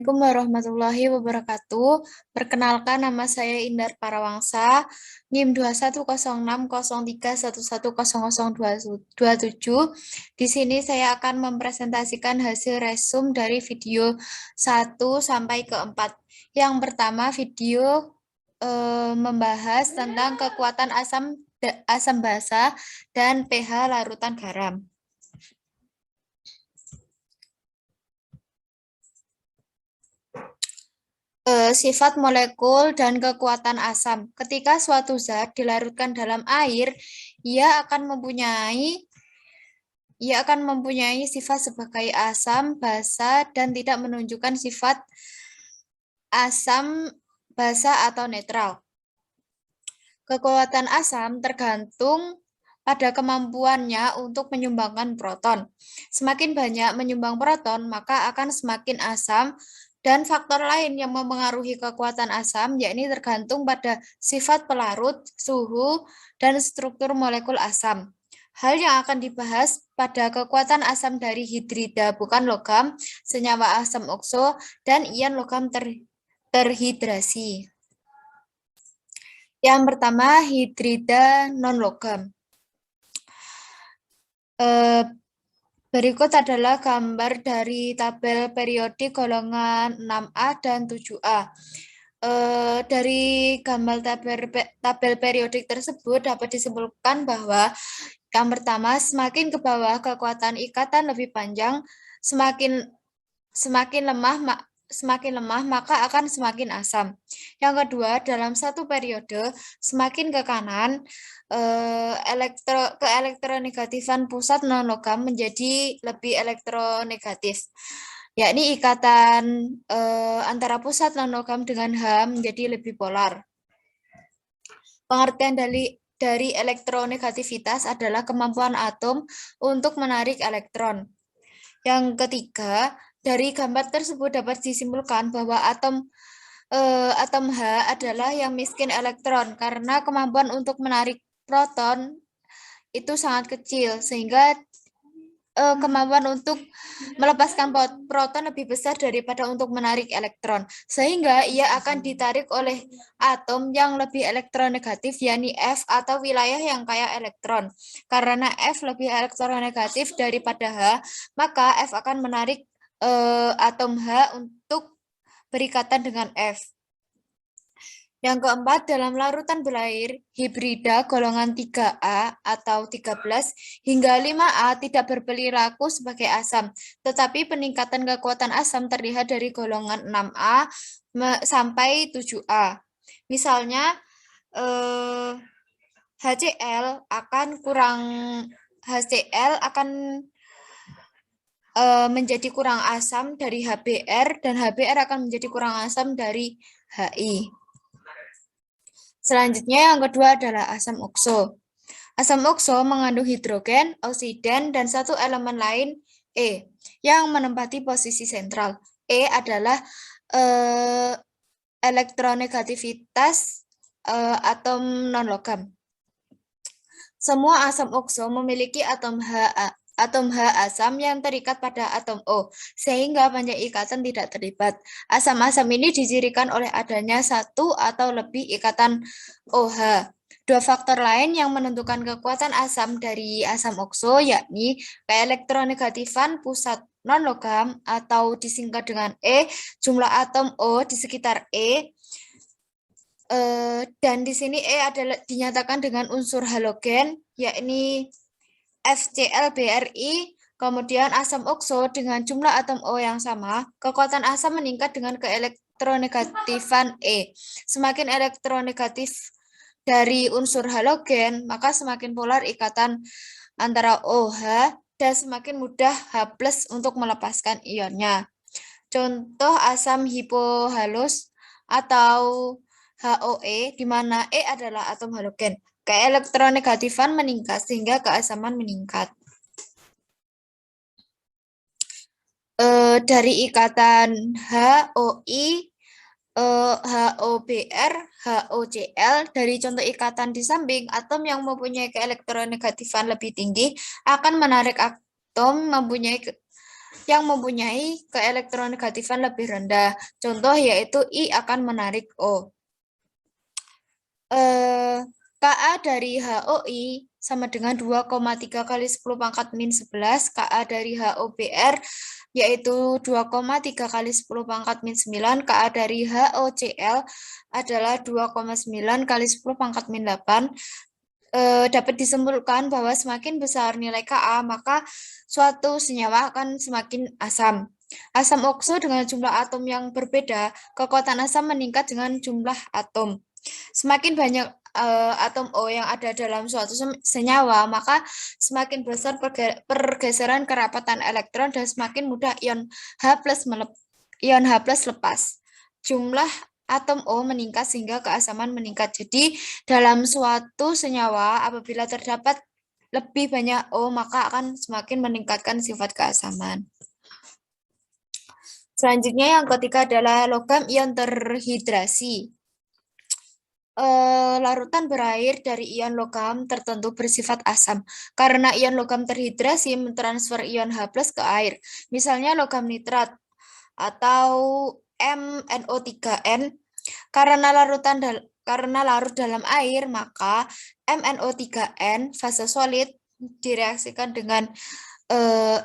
Assalamualaikum warahmatullahi wabarakatuh. Perkenalkan, nama saya Indar Parawangsa, NIM 210603110027. Di sini saya akan mempresentasikan hasil resum dari video 1 sampai ke 4. Yang pertama, video membahas tentang kekuatan asam basa dan pH larutan garam. Sifat molekul dan kekuatan asam. Ketika suatu zat dilarutkan dalam air, ia akan mempunyai sifat sebagai asam, basa, dan tidak menunjukkan sifat asam, basa, atau netral. Kekuatan asam tergantung pada kemampuannya untuk menyumbangkan proton. Semakin banyak menyumbang proton, maka akan semakin asam. Dan faktor lain yang memengaruhi kekuatan asam, yakni tergantung pada sifat pelarut, suhu, dan struktur molekul asam. Hal yang akan dibahas pada kekuatan asam dari hidrida bukan logam, senyawa asam okso, dan ion logam terhidrasi. Yang pertama, hidrida non-logam. Berikut adalah gambar dari tabel periodik golongan 6A dan 7A. Dari gambar tabel periodik tersebut dapat disimpulkan bahwa yang pertama, semakin ke bawah kekuatan ikatan lebih panjang, semakin lemah maka akan semakin asam. Yang kedua, dalam satu periode semakin ke kanan elektronegatifan pusat non-logam menjadi lebih elektronegatif, yakni ikatan antara pusat non-logam dengan H menjadi lebih polar. Pengertian dari elektronegativitas adalah kemampuan atom untuk menarik elektron. Yang ketiga, dari gambar tersebut dapat disimpulkan bahwa atom H adalah yang miskin elektron karena kemampuan untuk menarik proton itu sangat kecil, sehingga kemampuan untuk melepaskan proton lebih besar daripada untuk menarik elektron, sehingga ia akan ditarik oleh atom yang lebih elektronegatif, yakni F atau wilayah yang kaya elektron. Karena F lebih elektronegatif daripada H, maka F akan menarik atom H untuk berikatan dengan F. Yang keempat, dalam larutan berair, hibrida golongan 3A atau 13 hingga 5A tidak berperilaku sebagai asam, tetapi peningkatan kekuatan asam terlihat dari golongan 6A sampai 7A. Misalnya, HCl akan menjadi kurang asam dari HBr, dan HBr akan menjadi kurang asam dari HI. Selanjutnya yang kedua adalah asam okso. Asam okso mengandung hidrogen, oksigen, dan satu elemen lain, E, yang menempati posisi sentral. E adalah elektronegativitas atom non-logam. Semua asam okso memiliki atom H asam yang terikat pada atom O, sehingga panjang ikatan tidak terlibat. Asam-asam ini dicirikan oleh adanya satu atau lebih ikatan OH. Dua faktor lain yang menentukan kekuatan asam dari asam okso, yakni keelektronegatifan pusat non-logam atau disingkat dengan E, jumlah atom O di sekitar E, dan di sini E adalah dinyatakan dengan unsur halogen, yakni FCl-BrI, kemudian asam okso dengan jumlah atom O yang sama, kekuatan asam meningkat dengan keelektronegatifan E. Semakin elektronegatif dari unsur halogen, maka semakin polar ikatan antara OH dan semakin mudah H+ untuk melepaskan ionnya. Contoh asam hipohalus atau HOE, di mana E adalah atom halogen. Keelektronegatifan meningkat sehingga keasaman meningkat. Dari ikatan HOI, HOBr, HOCl, dari contoh ikatan di samping, atom yang mempunyai keelektronegatifan lebih tinggi akan menarik atom mempunyai yang mempunyai keelektronegatifan lebih rendah. Contoh yaitu I akan menarik O. Ka dari HOI sama dengan 2,3 kali 10 pangkat min 11. Ka dari HOBr yaitu 2,3 kali 10 pangkat min 9. Ka dari HOCl adalah 2,9 kali 10 pangkat min 8. Dapat disimpulkan bahwa semakin besar nilai Ka, maka suatu senyawa akan semakin asam. Asam okso dengan jumlah atom yang berbeda, kekuatan asam meningkat dengan jumlah atom. Semakin banyak atom O yang ada dalam suatu senyawa, maka semakin besar pergeseran kerapatan elektron dan semakin mudah ion H+ lepas. Jumlah atom O meningkat sehingga keasaman meningkat. Jadi dalam suatu senyawa apabila terdapat lebih banyak O maka akan semakin meningkatkan sifat keasaman. Selanjutnya yang ketiga adalah logam ion terhidrasi. Larutan berair dari ion logam tertentu bersifat asam. Karena ion logam terhidrasi mentransfer ion H+ ke air. Misalnya logam nitrat atau MnO3n. Karena larut dalam air, maka MnO3n fase solid direaksikan dengan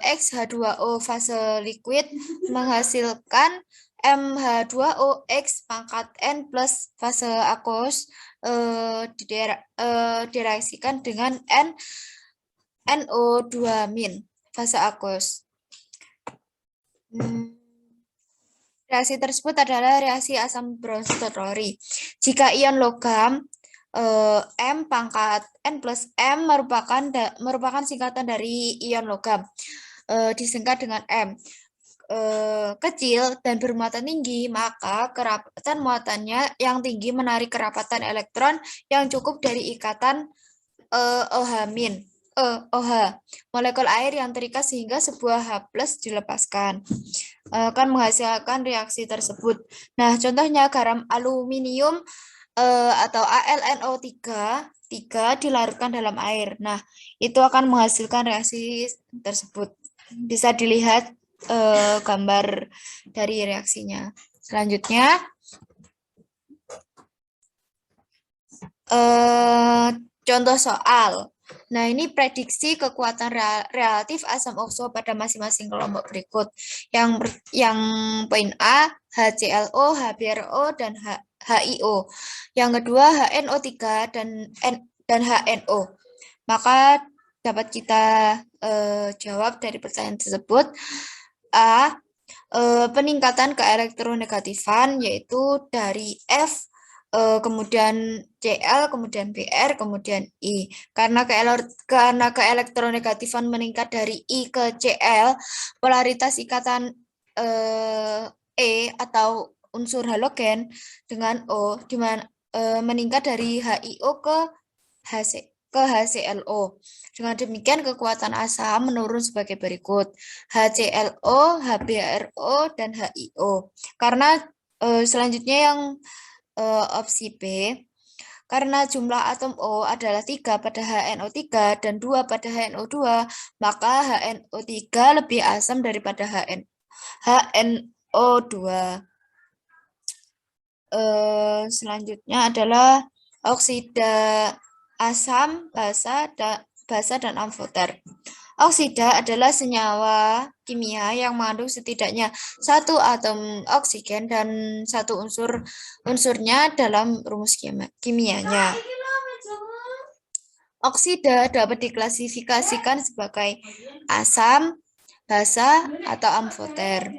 X-H2O fase liquid menghasilkan MH2OX pangkat N plus fase aqueous direaksikan dengan NO2- fase aqueous. Reaksi tersebut adalah reaksi asam bronsted-lori. Jika ion logam M pangkat N plus M merupakan singkatan dari ion logam, disingkat dengan M, kecil dan bermuatan tinggi, maka kerapatan muatannya yang tinggi menarik kerapatan elektron yang cukup dari ikatan OH-. Molekul air yang terikat sehingga sebuah H+ dilepaskan akan menghasilkan reaksi tersebut. Nah, contohnya garam aluminium atau AlNO3 dilarutkan dalam air. Nah, itu akan menghasilkan reaksi tersebut. Bisa dilihat gambar dari reaksinya. Selanjutnya, contoh soal. Nah, ini prediksi kekuatan relatif asam okso pada masing-masing kelompok berikut. Yang poin A, HClO, HBrO, dan HIO. Yang kedua, HNO3 dan HNO. Maka dapat kita jawab dari pertanyaan tersebut. A, peningkatan keelektronegatifan yaitu dari F, kemudian Cl, kemudian Br, kemudian I. Karena keelektronegatifan meningkat dari I ke Cl, polaritas ikatan E atau unsur halogen dengan O meningkat dari HIO ke HClO. Dengan demikian kekuatan asam menurun sebagai berikut: HClO, HBrO, dan HIO. Karena selanjutnya yang opsi B, karena jumlah atom O adalah 3 pada HNO3 dan 2 pada HNO2, maka HNO3 lebih asam daripada HNO2. Selanjutnya adalah oksida asam, basa, dan amfoter. Oksida adalah senyawa kimia yang mengandung setidaknya satu atom oksigen dan satu unsurnya dalam rumus kimianya. Oksida dapat diklasifikasikan sebagai asam, basa, atau amfoter.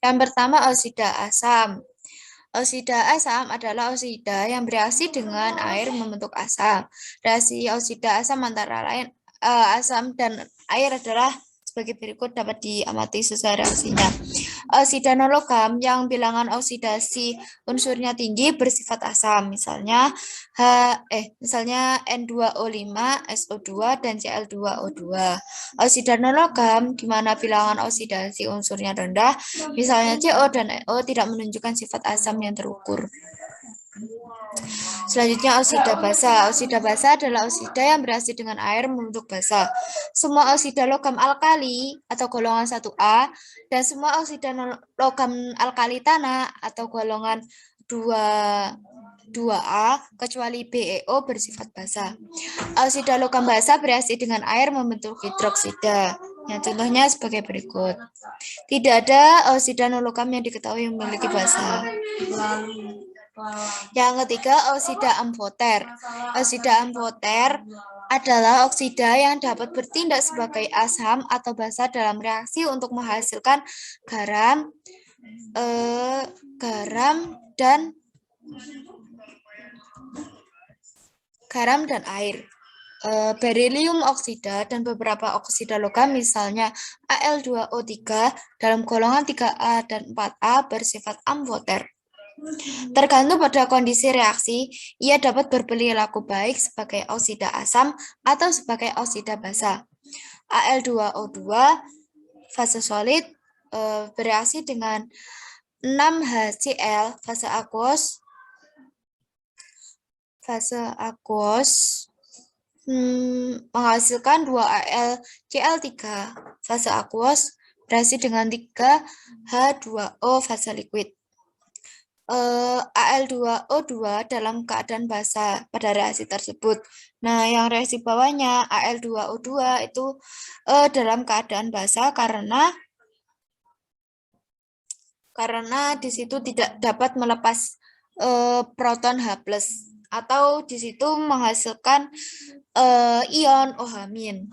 Yang pertama, oksida asam. Oksida asam adalah oksida yang bereaksi dengan air membentuk asam. Reaksi oksida asam antara lain asam dan air adalah sebagai berikut, dapat diamati sesuai reaksinya. Oksida non-logam yang bilangan oksidasi unsurnya tinggi bersifat asam, misalnya N2O5, SO2, dan Cl2O2. Oksida non-logam di mana bilangan oksidasi unsurnya rendah, misalnya CO dan NO, tidak menunjukkan sifat asam yang terukur. Selanjutnya oksida basa. Oksida basa adalah oksida yang bereaksi dengan air membentuk basa. Semua oksida logam alkali atau golongan 1A dan semua oksida logam alkali tanah atau golongan 2A kecuali BeO bersifat basa. Oksida logam basa bereaksi dengan air membentuk hidroksida. Yang contohnya sebagai berikut. Tidak ada oksida non-logam yang diketahui memiliki basa. Yang ketiga, oksida amfoter. Oksida amfoter adalah oksida yang dapat bertindak sebagai asam atau basa dalam reaksi untuk menghasilkan garam, dan air. Berilium oksida dan beberapa oksida logam misalnya Al2O3 dalam golongan 3A dan 4A bersifat amfoter. Tergantung pada kondisi reaksi, ia dapat berperilaku baik sebagai oksida asam atau sebagai oksida basa. Al2O2 fase solid bereaksi dengan 6HCl fase aquos menghasilkan 2AlCl3 fase aquos bereaksi dengan 3H2O fase liquid. Al2O2 dalam keadaan basa pada reaksi tersebut. Nah, yang reaksi bawahnya Al2O2 itu dalam keadaan basa karena di situ tidak dapat melepas proton H+ atau di situ menghasilkan ion OH-.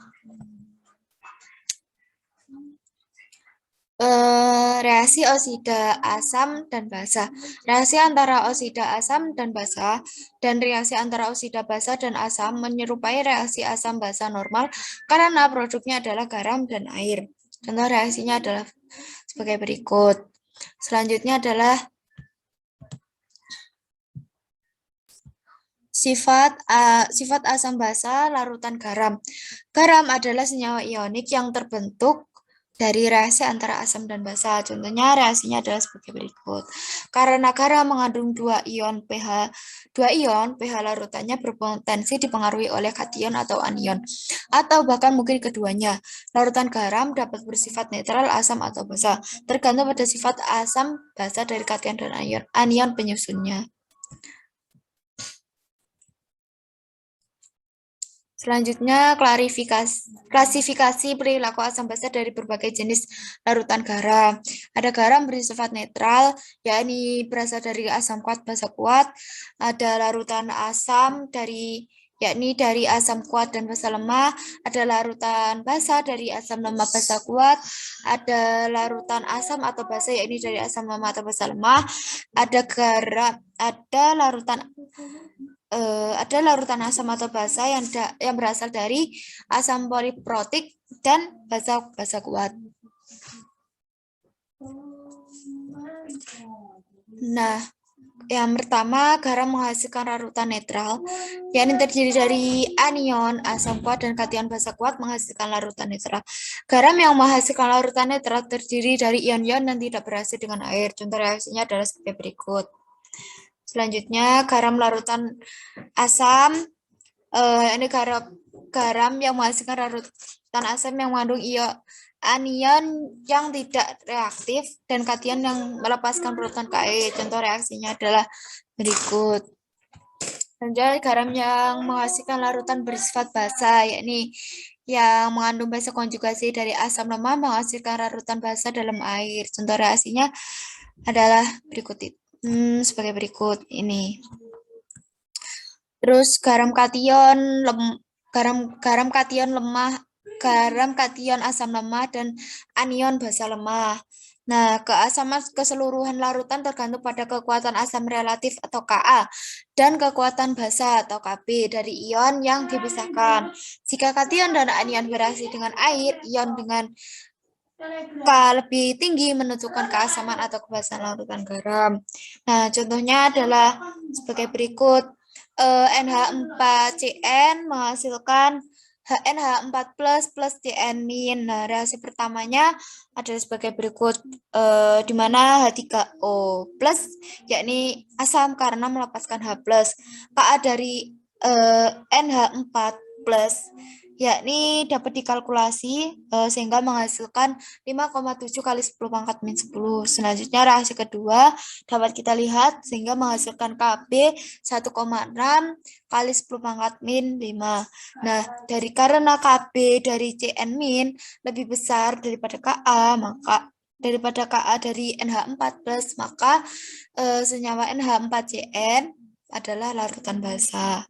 Reaksi oksida asam dan basa. Reaksi antara oksida asam dan basa dan reaksi antara oksida basa dan asam menyerupai reaksi asam basa normal karena produknya adalah garam dan air. Contoh reaksinya adalah sebagai berikut. Selanjutnya adalah sifat asam basa larutan garam. Garam adalah senyawa ionik yang terbentuk dari reaksi antara asam dan basa. Contohnya reaksinya adalah sebagai berikut. Karena garam mengandung 2 ion pH larutannya berpotensi dipengaruhi oleh kation atau anion, atau bahkan mungkin keduanya. Larutan garam dapat bersifat netral, asam, atau basa, tergantung pada sifat asam basa dari kation dan anion penyusunnya. Selanjutnya, klasifikasi perilaku asam basa dari berbagai jenis larutan garam. Ada garam bersifat netral, yakni berasal dari asam kuat basa kuat. Ada larutan asam yakni dari asam kuat dan basa lemah. Ada larutan basa dari asam lemah basa kuat. Ada larutan asam atau basa yakni dari asam lemah atau basa lemah. Ada larutan asam atau basa yang berasal dari asam poliprotik dan basa kuat. Nah, yang pertama, garam menghasilkan larutan netral, yakni terdiri dari anion, asam kuat, dan kation basa kuat menghasilkan larutan netral. Garam yang menghasilkan larutan netral terdiri dari ion-ion dan tidak bereaksi dengan air. Contoh reaksinya adalah sebagai berikut. Selanjutnya, garam larutan asam. Ini garam yang menghasilkan larutan asam yang mengandung anion yang tidak reaktif dan kation yang melepaskan proton Ke. Contoh reaksinya adalah berikut. Selanjutnya, garam yang menghasilkan larutan bersifat basa, yakni yang mengandung basa konjugasi dari asam lemah menghasilkan larutan basa dalam air. Contoh reaksinya adalah berikut itu. Sebagai berikut ini. Terus garam kation asam lemah dan anion basa lemah. Nah, keasaman keseluruhan larutan tergantung pada kekuatan asam relatif atau Ka dan kekuatan basa atau Kb dari ion yang dipisahkan. Jika kation dan anion bereaksi dengan air, ion dengan K lebih tinggi menentukan keasaman atau kebasahan larutan garam. Nah, contohnya adalah sebagai berikut. NH4CN menghasilkan HNH4 plus CN min. Nah, reaksi pertamanya adalah sebagai berikut, di mana H3O plus yakni asam karena melepaskan H plus. Ka dari NH4 plus yakni dapat dikalkulasi sehingga menghasilkan 5,7 kali 10 pangkat min 10. Selanjutnya reaksi kedua dapat kita lihat sehingga menghasilkan Kb 1,6 kali 10 pangkat min 5. Nah, karena Kb dari Cn min lebih besar daripada Ka, maka daripada Ka dari NH4 plus, maka senyawa NH4Cn adalah larutan basa.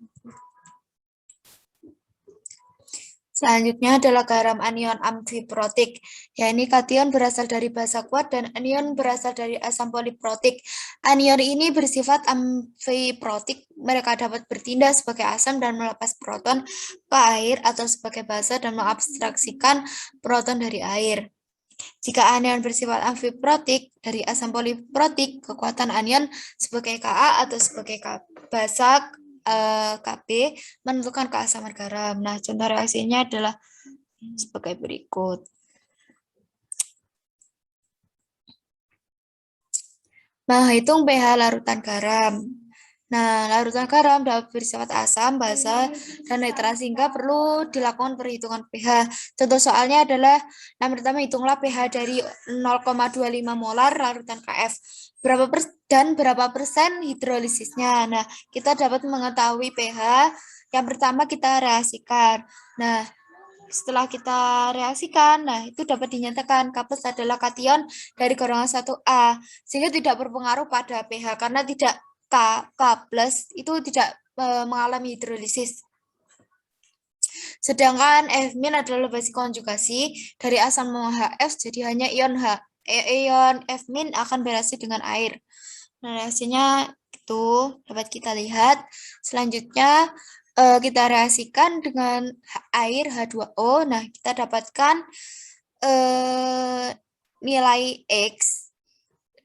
Selanjutnya adalah garam anion amfiprotik. Ya, ini kation berasal dari basa kuat dan anion berasal dari asam poliprotik. Anion ini bersifat amfiprotik. Mereka dapat bertindak sebagai asam dan melepas proton ke air atau sebagai basa dan mengabstraksikan proton dari air. Jika anion bersifat amfiprotik dari asam poliprotik, kekuatan anion sebagai Ka atau sebagai basa Kb menentukan keasaman garam. Nah, contoh reaksinya adalah sebagai berikut. Menghitung pH larutan garam. Nah, larutan garam dapat bersifat asam, basa, dan netral sehingga perlu dilakukan perhitungan pH. Contoh soalnya adalah, yang pertama hitunglah pH dari 0,25 molar larutan Kf. Berapa persen hidrolisisnya. Nah, kita dapat mengetahui pH. Yang pertama kita reaksikan. Nah, setelah kita reaksikan, nah itu dapat dinyatakan K+ adalah kation dari golongan 1A, sehingga tidak berpengaruh pada pH karena tidak K+ itu tidak mengalami hidrolisis. Sedangkan F- adalah basi konjugasi dari asam HF, jadi hanya ion F- akan bereaksi dengan air. Nah, reaksinya itu dapat kita lihat. Selanjutnya kita reaksikan dengan air H2O. Nah, kita dapatkan nilai X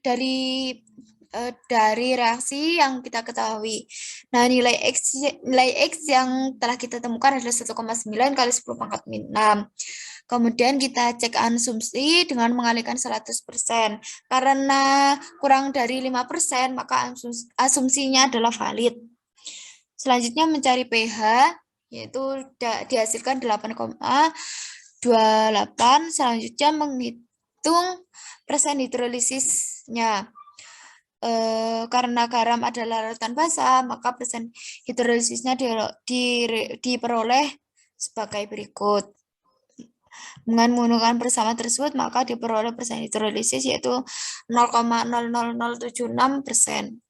dari reaksi yang kita ketahui. Nah, nilai X yang telah kita temukan adalah 1,9 kali 10 pangkat min 6. Kemudian kita cek asumsi dengan mengalihkan 100%. Karena kurang dari 5%, maka asumsinya adalah valid. Selanjutnya mencari pH, yaitu dihasilkan 8,28. Selanjutnya menghitung persen hidrolisisnya. Karena garam adalah larutan basa, maka persen hidrolisisnya diperoleh sebagai berikut. Dengan menggunakan persamaan tersebut, maka diperoleh persen hidrolisis yaitu 0,00076%.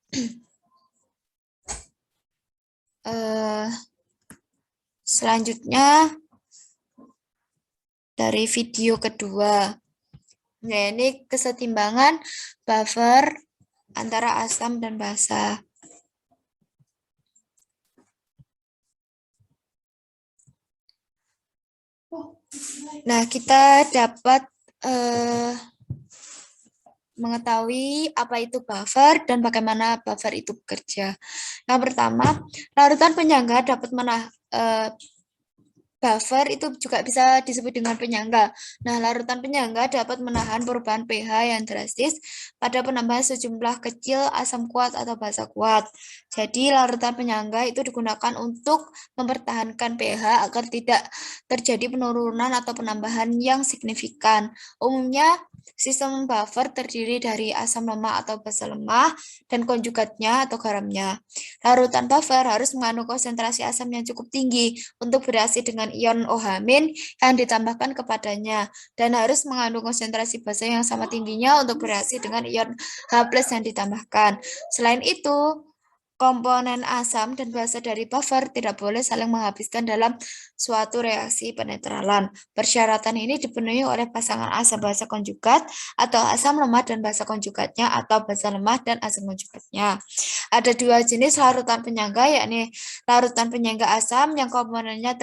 Selanjutnya dari video kedua. Nah, ini kesetimbangan buffer antara asam dan basa. Nah, kita dapat mengetahui apa itu buffer dan bagaimana buffer itu bekerja. Yang pertama, larutan penyangga dapat buffer itu juga bisa disebut dengan penyangga. Nah, larutan penyangga dapat menahan perubahan pH yang drastis pada penambahan sejumlah kecil asam kuat atau basa kuat. Jadi, larutan penyangga itu digunakan untuk mempertahankan pH agar tidak terjadi penurunan atau penambahan yang signifikan. Umumnya, sistem buffer terdiri dari asam lemah atau basa lemah dan konjugatnya atau garamnya. Larutan buffer harus mengandung konsentrasi asam yang cukup tinggi untuk bereaksi dengan ion OH- yang ditambahkan kepadanya dan harus mengandung konsentrasi basa yang sama tingginya untuk bereaksi dengan ion H+ yang ditambahkan. Selain itu, komponen asam dan basa dari buffer tidak boleh saling menghabiskan dalam suatu reaksi penetralan. Persyaratan ini dipenuhi oleh pasangan asam basa konjugat atau asam lemah dan basa konjugatnya atau basa lemah dan asam konjugatnya. Ada dua jenis larutan penyangga, yakni larutan penyangga asam yang komponennya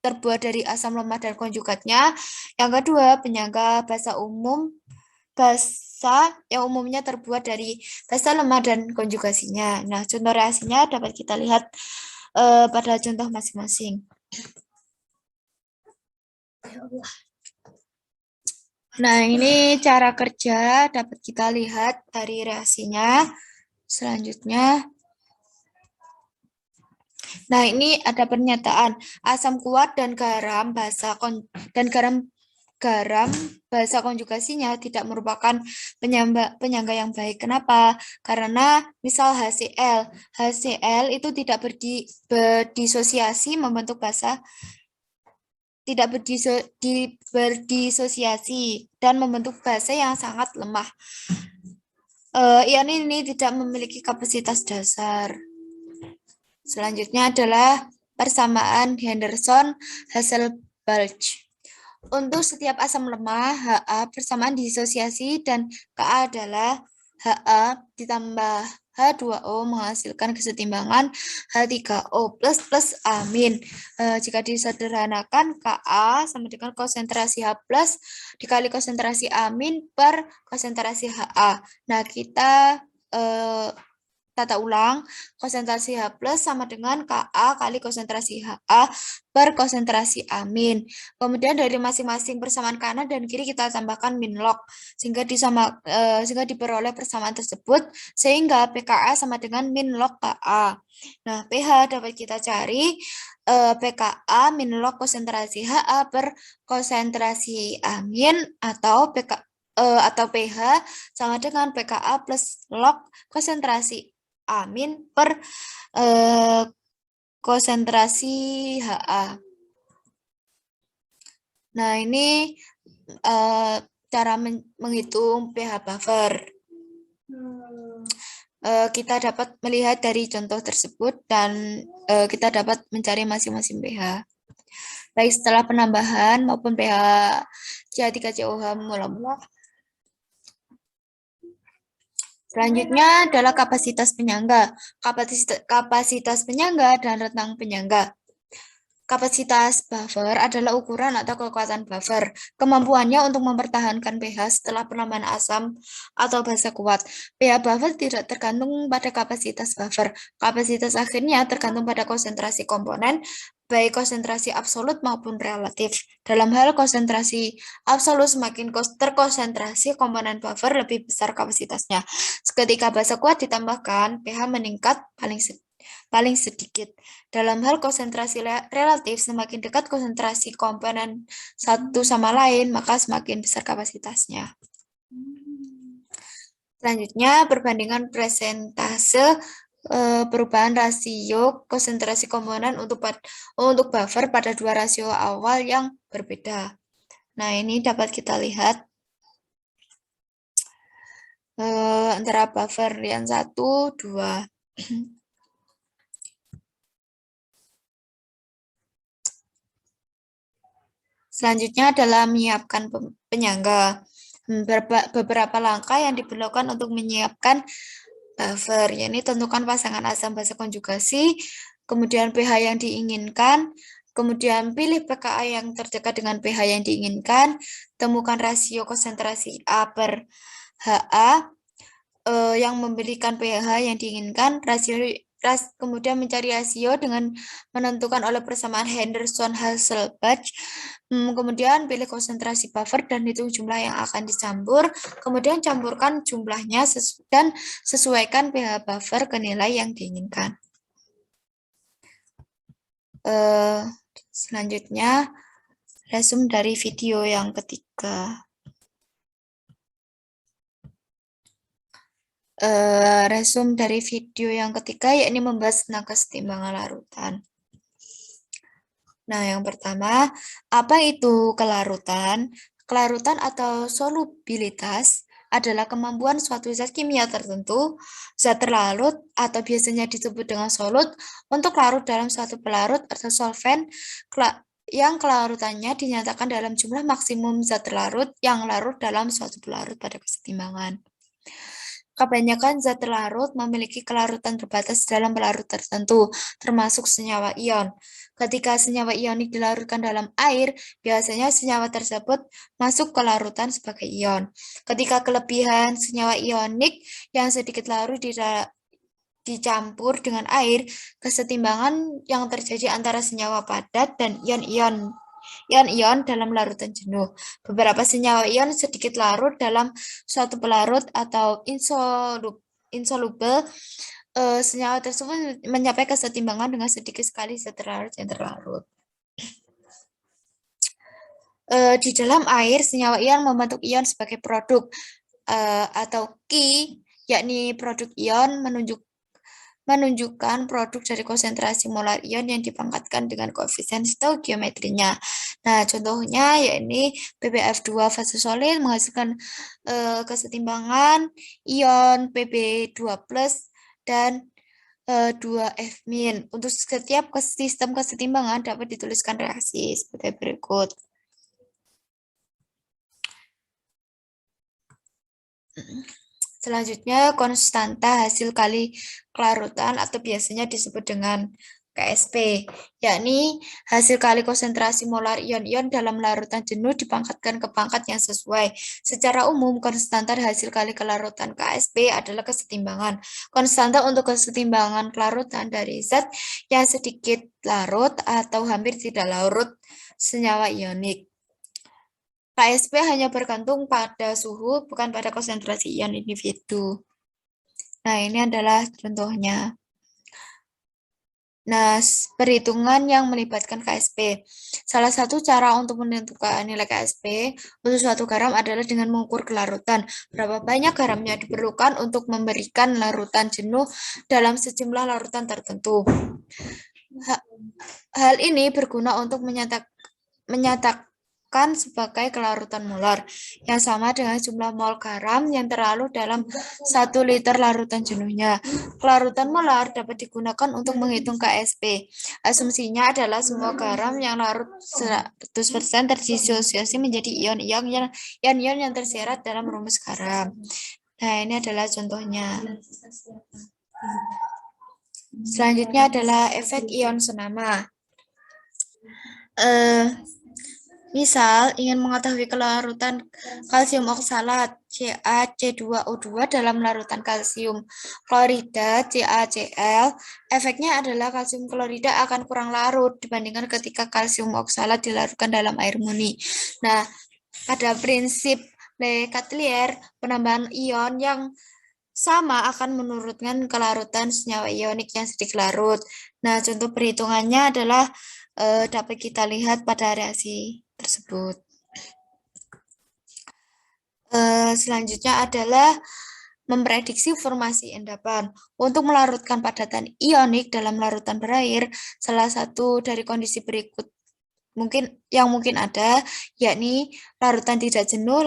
terbuat dari asam lemah dan konjugatnya. Yang kedua, penyangga basa yang umumnya terbuat dari basa lemah dan konjugasinya. Nah, contoh reaksinya dapat kita lihat pada contoh masing-masing. Nah, ini cara kerja dapat kita lihat dari reaksinya. Selanjutnya, nah ini ada pernyataan asam kuat dan garam garam bahasa konjugasinya tidak merupakan penyangga yang baik. Kenapa? Karena misal HCl itu tidak berdisosiasi membentuk basa tidak berdisosiasi dan membentuk basa yang sangat lemah. Ion ini tidak memiliki kapasitas dasar. Selanjutnya adalah persamaan Henderson-Hasselbalch. Untuk setiap asam lemah, Ha persamaan disosiasi dan Ka adalah Ha ditambah H2O menghasilkan kesetimbangan H3O plus amin. Jika disederhanakan, Ka sama dengan konsentrasi H plus dikali konsentrasi amin per konsentrasi Ha. Nah, kita tata ulang, konsentrasi H plus sama dengan Ka kali konsentrasi Ha per konsentrasi amin. Kemudian dari masing-masing persamaan kanan dan kiri kita tambahkan min log sehingga diperoleh persamaan tersebut sehingga pKa sama dengan min log Ka. Nah, pH dapat kita cari pKa min log konsentrasi Ha per konsentrasi amin atau pH sama dengan pKa plus log konsentrasi amin per konsentrasi Ha. Nah, ini cara menghitung pH buffer. Kita dapat melihat dari contoh tersebut dan kita dapat mencari masing-masing pH. Baik setelah penambahan maupun pH CH3COH mula-mula. Selanjutnya adalah kapasitas penyangga. Kapasitas penyangga dan rentang penyangga. Kapasitas buffer adalah ukuran atau kekuatan buffer. Kemampuannya untuk mempertahankan pH setelah penambahan asam atau basa kuat. pH buffer tidak tergantung pada kapasitas buffer. Kapasitas akhirnya tergantung pada konsentrasi komponen, baik konsentrasi absolut maupun relatif. Dalam hal konsentrasi absolut semakin terkonsentrasi komponen buffer lebih besar kapasitasnya. Ketika basa kuat ditambahkan, pH meningkat paling sedikit. Dalam hal konsentrasi relatif, semakin dekat konsentrasi komponen satu sama lain, maka semakin besar kapasitasnya. Selanjutnya, perbandingan persentase perubahan rasio konsentrasi komponen untuk buffer pada dua rasio awal yang berbeda. Nah, ini dapat kita lihat antara buffer yang 1, 2. Selanjutnya adalah menyiapkan penyangga. Beberapa langkah yang diperlukan untuk menyiapkan buffer, yakni tentukan pasangan asam basa konjugasi, kemudian pH yang diinginkan, kemudian pilih pKa yang terdekat dengan pH yang diinginkan, temukan rasio konsentrasi A per Ha yang memberikan pH yang diinginkan, kemudian mencari rasio dengan menentukan oleh persamaan Henderson-Hasselbalch, kemudian pilih konsentrasi buffer dan hitung jumlah yang akan dicampur, kemudian campurkan jumlahnya dan sesuaikan pH buffer ke nilai yang diinginkan. Selanjutnya, resume dari video yang ketiga. Resume dari video yang ketiga yakni membahas tentang kesetimbangan larutan. Nah, yang pertama, apa itu kelarutan? Kelarutan atau solubilitas adalah kemampuan suatu zat kimia tertentu, zat terlarut atau biasanya disebut dengan solut, untuk larut dalam suatu pelarut atau solvent yang kelarutannya dinyatakan dalam jumlah maksimum zat terlarut yang larut dalam suatu pelarut pada kesetimbangan. Kebanyakan zat terlarut memiliki kelarutan terbatas dalam pelarut tertentu, termasuk senyawa ion. Ketika senyawa ionik dilarutkan dalam air, biasanya senyawa tersebut masuk ke larutan sebagai ion. Ketika kelebihan senyawa ionik yang sedikit larut dicampur dengan air, kesetimbangan yang terjadi antara senyawa padat dan ion-ion ion-ion dalam larutan jenuh. Beberapa senyawa ion sedikit larut dalam suatu pelarut atau insoluble. Senyawa tersebut mencapai kesetimbangan dengan sedikit sekali zat terlarut yang terlarut. Di dalam air, senyawa ion membentuk ion sebagai produk atau Ki, yakni produk ion menunjukkan produk dari konsentrasi molar ion yang dipangkatkan dengan koefisien stoikiometrinya. Nah, contohnya yakni PbF2 fase solid menghasilkan kesetimbangan ion Pb2+ dan 2F-. Untuk setiap sistem kesetimbangan dapat dituliskan reaksi sebagai berikut. Selanjutnya, konstanta hasil kali kelarutan atau biasanya disebut dengan KSP, yakni hasil kali konsentrasi molar ion-ion dalam larutan jenuh dipangkatkan ke pangkat yang sesuai. Secara umum, konstanta hasil kali kelarutan KSP adalah kesetimbangan. Konstanta untuk kesetimbangan kelarutan dari zat yang sedikit larut atau hampir tidak larut senyawa ionik. KSP hanya bergantung pada suhu, bukan pada konsentrasi ion individu. Nah, ini adalah contohnya. Nah, perhitungan yang melibatkan KSP. Salah satu cara untuk menentukan nilai KSP untuk suatu garam adalah dengan mengukur kelarutan. Berapa banyak garamnya diperlukan untuk memberikan larutan jenuh dalam sejumlah larutan tertentu. Hal ini berguna untuk menyatakan sebagai kelarutan molar yang sama dengan jumlah mol garam yang terlalu dalam 1 liter larutan jenuhnya. Kelarutan molar dapat digunakan untuk menghitung KSP. Asumsinya adalah semua garam yang larut 100% terdisosiasi menjadi ion-ion yang tersirat dalam rumus garam. Nah, ini adalah contohnya. Selanjutnya adalah efek ion senama. Misal, ingin mengetahui kelarutan kalsium oksalat CaC2O2 dalam larutan kalsium klorida CaCl, efeknya adalah kalsium klorida akan kurang larut dibandingkan ketika kalsium oksalat dilarutkan dalam air murni. Nah, pada prinsip Le Chatelier, penambahan ion yang sama akan menurunkan kelarutan senyawa ionik yang sedikit larut. Nah, contoh perhitungannya adalah dapat kita lihat pada reaksi tersebut. Selanjutnya adalah memprediksi formasi endapan. Untuk melarutkan padatan ionik dalam larutan berair, salah satu dari kondisi berikut mungkin ada, yakni larutan tidak jenuh,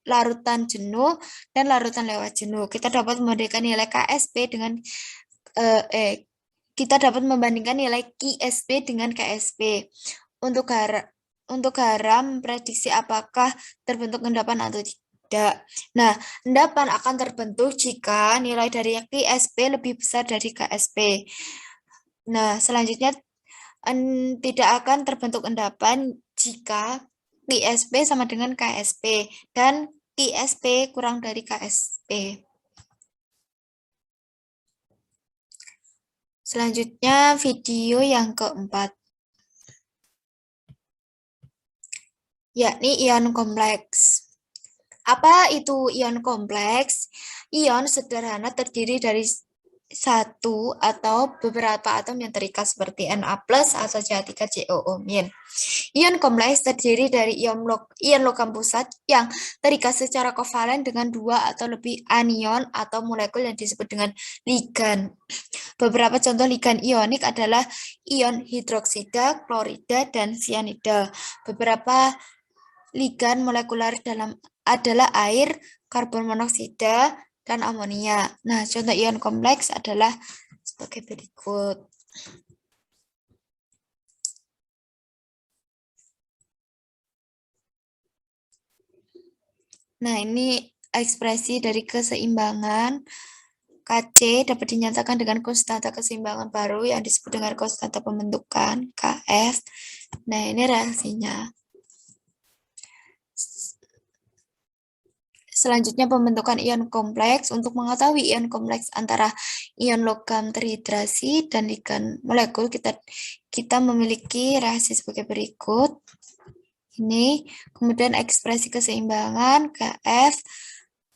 larutan jenuh, dan larutan lewat jenuh. Kita dapat membandingkan nilai KSP dengan kita dapat membandingkan nilai KSP dengan KSP. Untuk garam, prediksi apakah terbentuk endapan atau tidak. Nah, endapan akan terbentuk jika nilai dari KSP lebih besar dari KSP. Nah, selanjutnya tidak akan terbentuk endapan jika KSP sama dengan KSP dan KSP kurang dari KSP. Selanjutnya video yang keempat, yakni ion kompleks. Apa itu ion kompleks? Ion sederhana terdiri dari satu atau beberapa atom yang terikat seperti Na+ atau CH3COO-. Ion kompleks terdiri dari ion logam pusat yang terikat secara kovalen dengan 2 atau lebih anion atau molekul yang disebut dengan ligan. Beberapa contoh ligan ionik adalah ion hidroksida, klorida, dan sianida. Beberapa ligan molekuler adalah air, karbon monoksida, dan amonia. Nah, contoh ion kompleks adalah sebagai berikut. Nah, ini ekspresi dari keseimbangan. Kc dapat dinyatakan dengan konstanta keseimbangan baru yang disebut dengan konstanta pembentukan, Kf. Nah, ini reaksinya. Selanjutnya pembentukan ion kompleks. Untuk mengetahui ion kompleks antara ion logam terhidrasi dan ligan molekul, kita memiliki reaksi sebagai berikut. Ini, kemudian ekspresi keseimbangan, Kf.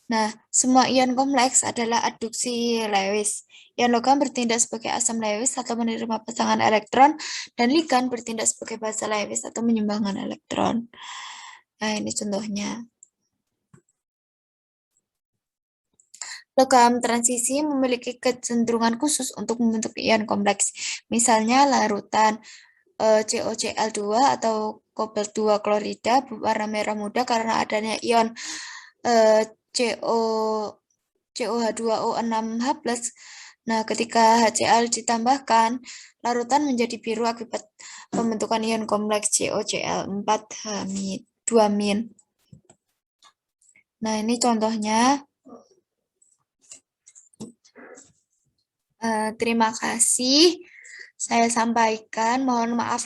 Nah, semua ion kompleks adalah aduksi Lewis. Ion logam bertindak sebagai asam Lewis atau menerima pasangan elektron, dan ligan bertindak sebagai basa Lewis atau menyumbangkan elektron. Nah, ini contohnya. Logam transisi memiliki kecenderungan khusus untuk membentuk ion kompleks. Misalnya larutan COCl2 atau kobalt 2 klorida berwarna merah muda karena adanya ion CO COH2O6H+. Nah, ketika HCl ditambahkan, larutan menjadi biru akibat pembentukan ion kompleks COCl4H2-. Nah, ini contohnya. Terima kasih. Saya sampaikan, mohon maaf